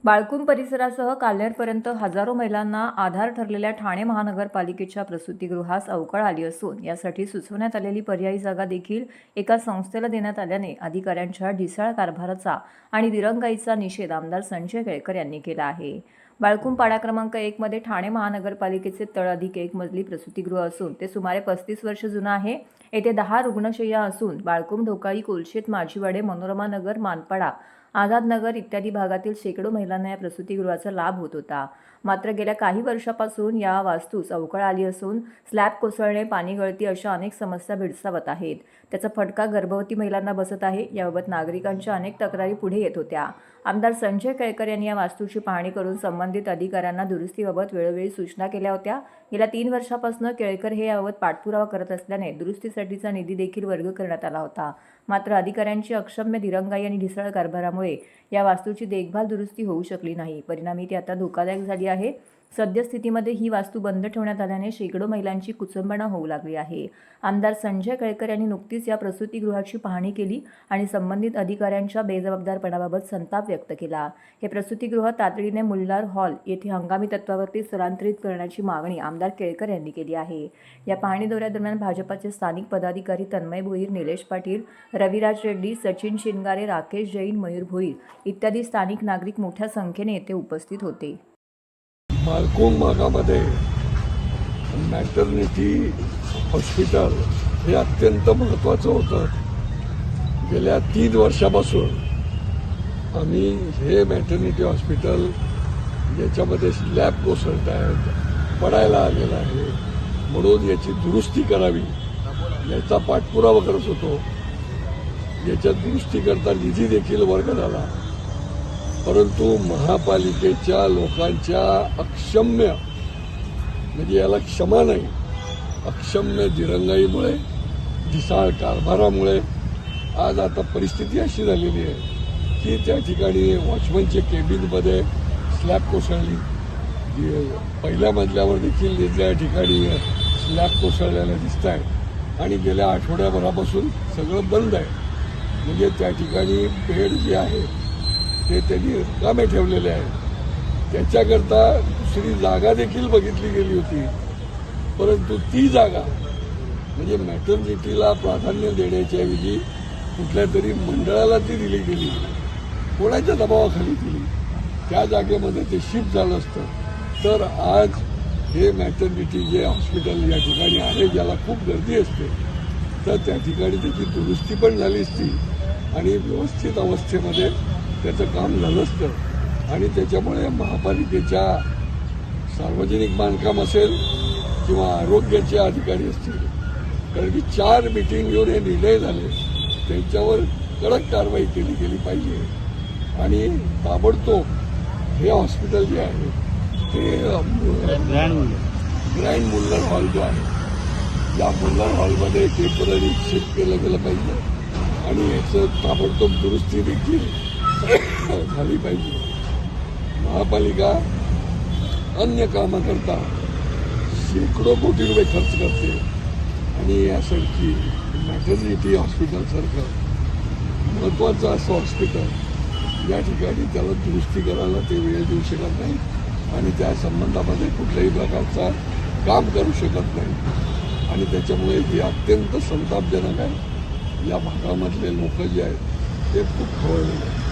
बाळकूम परिसरासह काल्हेरपर्यंत हजारो महिलांना आधार ठरलेल्या ठाणे महानगरपालिकेच्या प्रसूतिगृहास अवकळ आली असून यासाठी सुचवण्यात आलेली पर्यायी जागा देखील एका संस्थेला देण्यात आल्याने अधिकाऱ्यांच्या ढिसाळ कारभाराचा आणि दिरंगाईचा निषेध आमदार संजय केळकर यांनी केला आहे। बाळकूम पाडा क्रमांक 1 मध्ये ठाणे महानगरपालिकेचे तळ+1 मजली प्रसूतिगृह असून ते सुमारे 35 वर्ष जुनं आहे। येथे 10 रुग्णशय्या असून बाळकूम, ढोकाळी, कोलशेत, माजीवाडे, मनोरमा नगर, मानपाडा, आझाद नगर इत्यादी भागातील शेकडो महिलांना या प्रसूतिगृहाचा लाभ होत होता। मात्र गेल्या काही वर्षापासून या वास्तूस अवकळ आली असून स्लॅब कोसळणे, पाणी गळती अशा अनेक समस्या भेडसावत आहेत। त्याचा फटका गर्भवती महिलांना बसत आहे। याबाबत नागरिकांच्या अनेक तक्रारी पुढे येत होत्या। आमदार संजय केळकर यांनी या वास्तूची पाहणी करून संबंधित अधिकाऱ्यांना दुरुस्तीबाबत वेळोवेळी सूचना केल्या होत्या। गेल्या 3 वर्षापासून केळकर हे याबाबत पाठपुरावा करत असल्याने दुरुस्तीसाठीचा निधी देखील वर्ग करण्यात आला होता। मात्र अधिकाऱ्यांची अक्षम्य दिरंगाई आणि ढिसाळ कारभारामुळे या वास्तूची देखभाल दुरुस्ती होऊ शकली नाही। परिणामी ती आता धोकादायक झाली आहे। सद्यस्थितीमध्ये ही वास्तू बंद ठेवण्यात आल्याने शेकडो महिलांची कुचंबणा होऊ लागली आहे। आमदार संजय केळकर यांनी नुकतीच या प्रसूतिगृहाची पाहणी केली आणि संबंधित अधिकाऱ्यांच्या बेजबाबदारपणाबाबत संताप व्यक्त केला। हे प्रसूतिगृह तातडीने मुल्लार हॉल येथे हंगामी तत्वावरती स्थलांतरित करण्याची मागणी आमदार केळकर यांनी केली आहे। या पाहणी दौऱ्यादरम्यान भाजपाचे स्थानिक पदाधिकारी तन्मय भोईर, निलेश पाटील, रविराज रेड्डी, सचिन शिनगारे, राकेश जैन, मयूर भोईर इत्यादी स्थानिक नागरिक मोठ्या संख्येने येथे उपस्थित होते। बाळकूम भागामध्ये मॅटर्निटी हॉस्पिटल हे अत्यंत महत्त्वाचं होतं। गेल्या 3 वर्षापासून आम्ही हे मॅटर्निटी हॉस्पिटल याच्यामध्ये स्लॅब कोसळत आहेत, पडायला आलेला आहे, म्हणून याची दुरुस्ती करावी याचा पाठपुरावा करत होतो। याच्यात दुरुस्तीकरता निधी देखील वर्ग झाला, परंतु महापालिकेच्या लोकांच्या अक्षम्य म्हणजे याला क्षमा नाही, अक्षम्य दिरंगाईमुळे, ढिसाळ कारभारामुळे आज आता परिस्थिती अशी झालेली आहे की त्या ठिकाणी वॉचमनच्या केबिनमध्ये स्लॅब कोसळली, पहिल्या मजल्यावर देखील त्या ठिकाणी स्लॅब कोसळलेला दिसत आहे आणि गेल्या आठवड्याभरापासून सगळं बंद आहे। म्हणजे त्या ठिकाणी बेड जे आहे ते त्यांनी रिकामे ठेवलेले आहे। त्याच्याकरता दुसरी जागा देखील बघितली गेली होती, परंतु ती जागा म्हणजे मॅटर्निटीला प्राधान्य देण्याच्याऐवजी कुठल्या तरी मंडळाला ती दिली गेली, कोणाच्या दबावाखाली दिली। त्या जागेमध्ये ते शिफ्ट झालं असतं तर आज हे मॅटर्निटी जे हॉस्पिटल या ठिकाणी आहे, ज्याला खूप गर्दी असते, तर त्या ठिकाणी त्याची दुरुस्ती पण झाली असती आणि व्यवस्थित अवस्थेमध्ये त्याचं काम झालं असतं। आणि त्याच्यामुळे महापालिकेच्या सार्वजनिक बांधकाम असेल किंवा आरोग्याचे अधिकारी असतील, कारण की 4 मीटिंग घेऊन हे निर्णय झाले, त्यांच्यावर कडक कारवाई केली गेली पाहिजे आणि ताबडतोब हे हॉस्पिटल जे आहे ते ग्रँड मुल्लर हॉल जो आहे, या मुल्लर हॉलमध्ये टेम्पररी शिफ्ट केलं गेलं पाहिजे आणि याचं ताबडतोब दुरुस्ती देखील झाली पाहिजे। महापालिका अन्य कामाकरता शेकडो कोटी रुपये खर्च करते आणि यासारखी मॅटर्निटी हॉस्पिटलसारखं महत्त्वाचं असं हॉस्पिटल या ठिकाणी त्याला दुरुस्ती करायला ते वेळ देऊ शकत नाही आणि त्या संबंधामध्ये कुठल्याही प्रकारचा काम करू शकत नाही आणि त्याच्यामुळे हे अत्यंत संतापजनक आहे। या भागामधले लोक जे आहेत ते खूप खवळलेले आहेत।